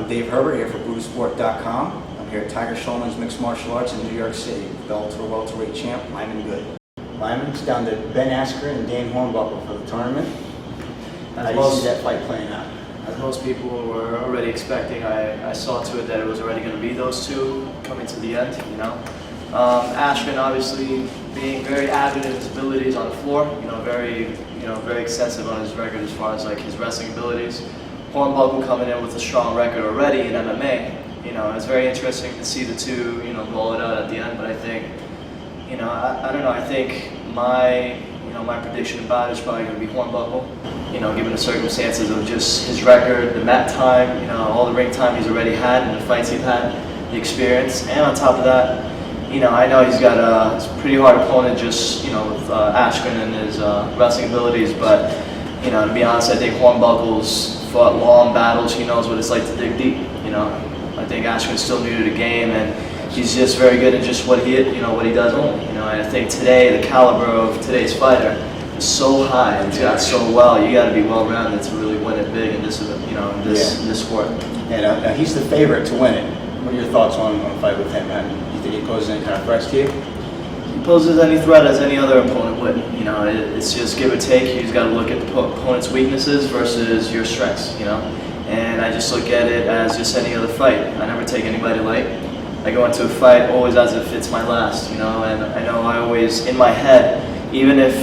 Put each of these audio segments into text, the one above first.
I'm Dave Herbert here for Buddhasport.com. I'm here at Tiger Schulman's Mixed Martial Arts in New York City. Bellator welterweight champ Lyman Good. Lyman's down to Ben Askren and Dane Hornbuckle for the tournament. How do you see that fight playing out? As most people were already expecting, I saw to it that it was already going to be those two coming to the end. Askren obviously being very avid in his abilities on the floor. Very extensive on his record as far as like his wrestling abilities. Hornbuckle coming in with a strong record already in MMA. It's very interesting to see the two, roll it out at the end. But I think, I don't know. I think my prediction about it is probably going to be Hornbuckle. Given the circumstances of just his record, the mat time, all the ring time he's already had and the fights he's had, the experience, and on top of that, I know he's got a pretty hard opponent just, with Askren and his wrestling abilities. But, to be honest, I think Hornbuckle's fought long battles. He knows what it's like to dig deep. I think Askren's still new to the game, and he's just very good at just what he does only. And I think today the caliber of today's fighter is so high and he's got so well. You got to be well-rounded to really win it big in this, in this sport. And he's the favorite to win it. What are your thoughts on a fight with him? And do you think he poses any kind of threats to you? He poses any threat as any other opponent would. It's just give or take. He's got to look at the opponent's weaknesses versus your strengths. And I just look at it as just any other fight. I never take anybody light. I go into a fight always as if it's my last. And I know I always in my head, even if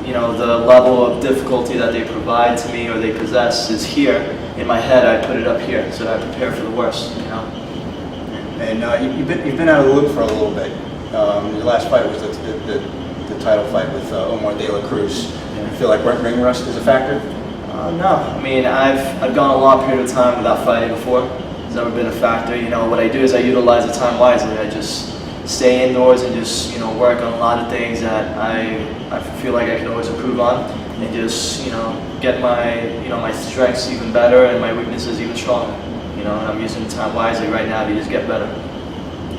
the level of difficulty that they provide to me or they possess is here, in my head I put it up here so that I prepare for the worst. And you've been out of the loop for a little bit. Your last fight was the title fight with Omar De La Cruz. Yeah. You feel like ring rust is a factor? No. I mean, I've gone a long period of time without fighting before. It's never been a factor. What I do is I utilize the time wisely. I just stay indoors and just work on a lot of things that I feel like I can always improve on, and just get my strengths even better and my weaknesses even stronger. And I'm using the time wisely right now to just get better.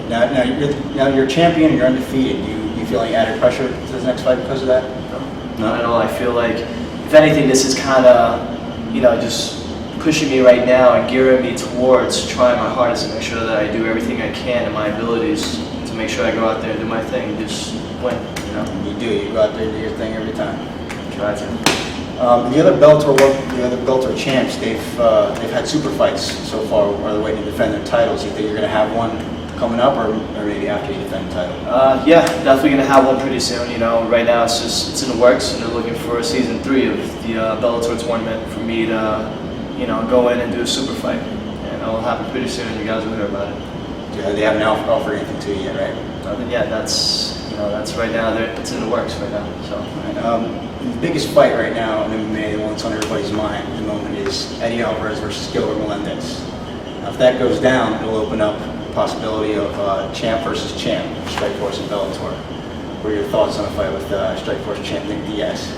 Now you're a champion, you're undefeated. You feel any added pressure to this next fight because of that? No, not at all. I feel like, if anything, this is kind of, just pushing me right now and gearing me towards trying my hardest to make sure that I do everything I can in my abilities to make sure I go out there and do my thing and just win. You do. You go out there and do your thing every time. Try to. The other Bellator champs, they've had super fights so far where they're waiting to defend their titles. You think you're going to have one coming up, or maybe after you defend the title? Yeah, definitely going to have one pretty soon. Right now it's in the works, and they're looking for season 3 of the Bellator tournament for me to go in and do a super fight, and it'll happen pretty soon. You guys will hear about it. Yeah, they haven't offered anything to you yet, right? Nothing yet. That's right now. It's in the works right now. So. The biggest fight right now in MMA, the one that's on everybody's mind at the moment, is Eddie Alvarez versus Gilbert Melendez. Now, if that goes down, it'll open up the possibility of champ versus champ, Strikeforce and Bellator. What are your thoughts on a fight with Strikeforce champ Nick Diaz?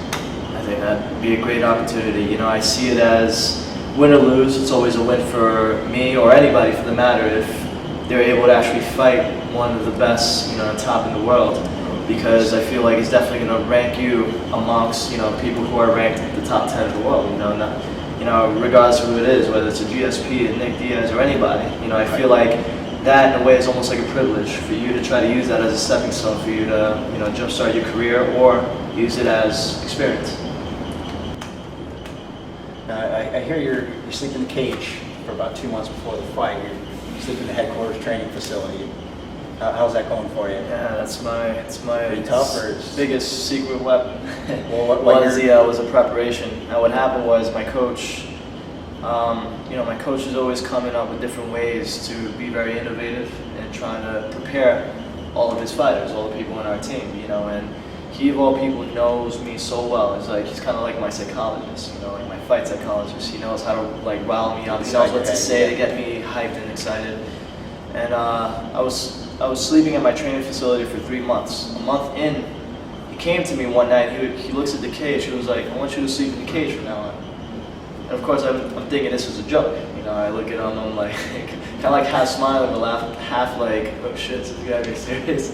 I think that'd be a great opportunity. I see it as win or lose. It's always a win for me or anybody for the matter if they're able to actually fight one of the best, top in the world. Because I feel like it's definitely going to rank you amongst, people who are ranked at the top 10 of the world, regardless of who it is, whether it's a GSP, a Nick Diaz, or anybody. I feel like that in a way is almost like a privilege for you to try to use that as a stepping stone for you to, jumpstart your career or use it as experience. I hear you're sleeping in the cage for about 2 months before the fight. You're sleeping in the headquarters training facility. How's that going for you? Yeah, it's my tough, or biggest secret weapon. Well, was a preparation. And what happened was my coach, my coach is always coming up with different ways to be very innovative and trying to prepare all of his fighters, all the people on our team, and he of all people knows me so well. It's like he's kind of like my psychologist, like my fight psychologist. He knows how to rile me up. He knows what to say to get me hyped and excited. And I was sleeping at my training facility for 3 months. A month in, he came to me one night. He looks at the cage. He was like, "I want you to sleep in the cage from now on." And of course, I'm thinking this is a joke. I look at him. I'm like, kind of like half smiling, but half like, "Oh shit, is this guy being serious?"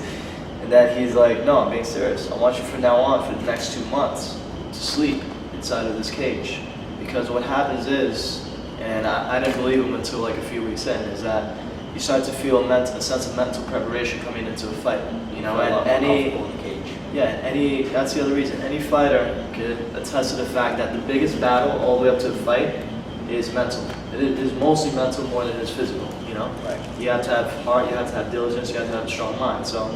And then he's like, "No, I'm being serious. I want you from now on, for the next 2 months, to sleep inside of this cage, because what happens is." And I didn't believe him until like a few weeks in, is that you start to feel a sense of mental preparation coming into a fight. You know, and that's the other reason. Any fighter could attest to the fact that the biggest battle all the way up to the fight is mental. It is mostly mental more than it is physical, you know? Right. You have to have heart, you have to have diligence, you have to have a strong mind. So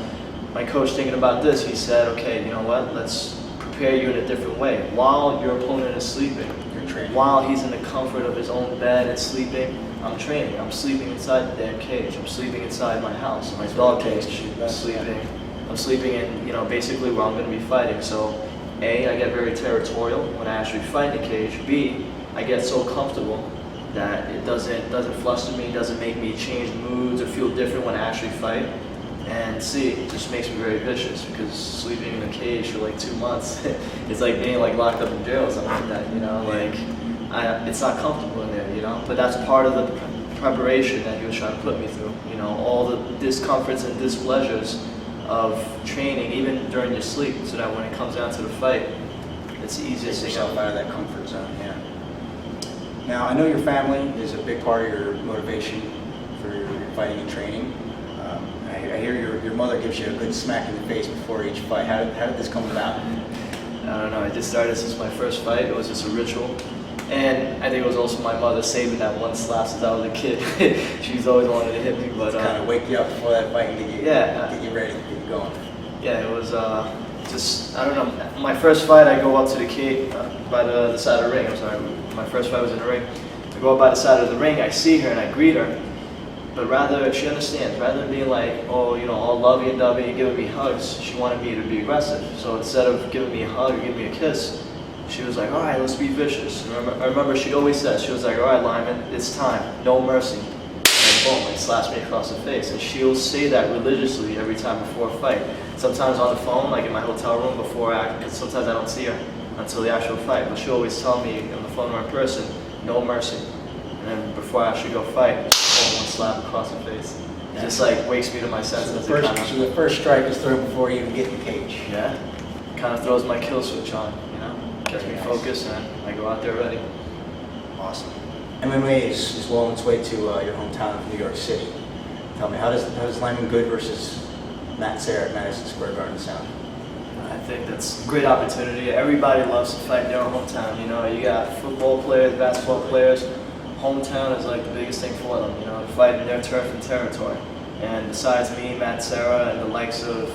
my coach, thinking about this, he said, okay, you know what, let's prepare you in a different way. While your opponent is sleeping, you're training. While he's in the comfort of his own bed and sleeping, I'm training. I'm sleeping inside the damn cage. I'm sleeping inside my house, my dog cage. I'm sleeping in, you know, basically where I'm going to be fighting. So, A, I get very territorial when I actually fight in the cage. B, I get so comfortable that it doesn't fluster me, doesn't make me change moods or feel different when I actually fight. And C, it just makes me very vicious, because sleeping in a cage for like 2 months, it's like being like locked up in jail or something like that, you know, like it's not comfortable in there, you know, but that's part of the preparation that he was trying to put me through, you know, all the discomforts and displeasures of training, even during your sleep, so that when it comes down to the fight, it's the easiest thing yourself out of that comfort zone, yeah. Now, I know your family is a big part of your motivation for your fighting and training. I hear your mother gives you a good smack in the face before each fight. How did this come about? I don't know, it just started since my first fight. It was just a ritual. And I think it was also my mother saving that one slap since I was a kid. She's always wanted to hit me, but to kind of wake you up before that fight and get you ready, get you going. Yeah, it was just, I don't know. My first fight, I go up to the cage by the side of the ring. I'm sorry, my first fight was in the ring. I go up by the side of the ring, I see her and I greet her. But rather, she understands, rather than being like, oh, you know, all lovey-dovey and giving me hugs, she wanted me to be aggressive. So instead of giving me a hug or giving me a kiss, she was like, all right, let's be vicious. I remember she always said, she was like, all right, Lyman, it's time, no mercy. And boom, it slaps me across the face. And she'll say that religiously every time before a fight. Sometimes on the phone, like in my hotel room because sometimes I don't see her until the actual fight. But she'll always tell me on the phone or in person, no mercy. And then before I actually go fight, one slap across the face. It just like wakes me to my senses. So the first strike is thrown before you even get in the cage. Yeah, kind of throws my kill switch on, you know, gets me focused, and I go out there ready. Awesome. MMA is well on its way to your hometown of New York City. Tell me, how does Lyman Good versus Matt Serra at Madison Square Garden sound? I think that's a great opportunity. Everybody loves to fight in their own hometown. You know, you got football players, basketball players. Hometown is like the biggest thing for them, you know, to fight in their turf and territory. And besides me, Matt Serra, and the likes of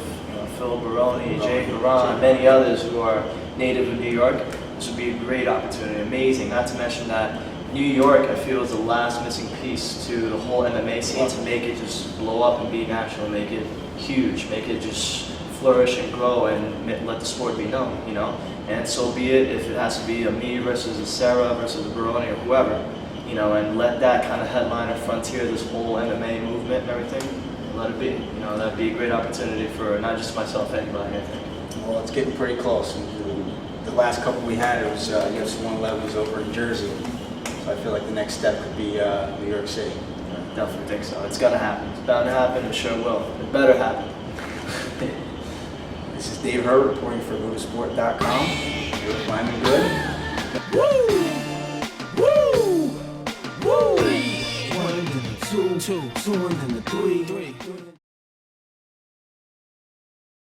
Phil Baroni, Jay Garan, and many others who are native of New York, this would be a great opportunity, amazing. Not to mention that New York, I feel, is the last missing piece to the whole MMA scene to make it just blow up and be national, make it huge, make it just flourish and grow and let the sport be known, you know. And so be it if it has to be a me versus a Serra versus a Baroni or whoever. You know, and let that kind of headline or frontier this whole MMA movement and everything, let it be. You know, that'd be a great opportunity for not just myself, anybody, I think. Well, it's getting pretty close. The last couple we had, it was UFC 111 was over in Jersey. So I feel like the next step could be New York City. I definitely think so. It's gonna happen. It's bound to happen. It sure will. It better happen. This is Dave Herbert reporting for Buddhasport.com. Here with Lyman Good. Woo! Woo! Woo! 1 and the 2, 2 and the 3.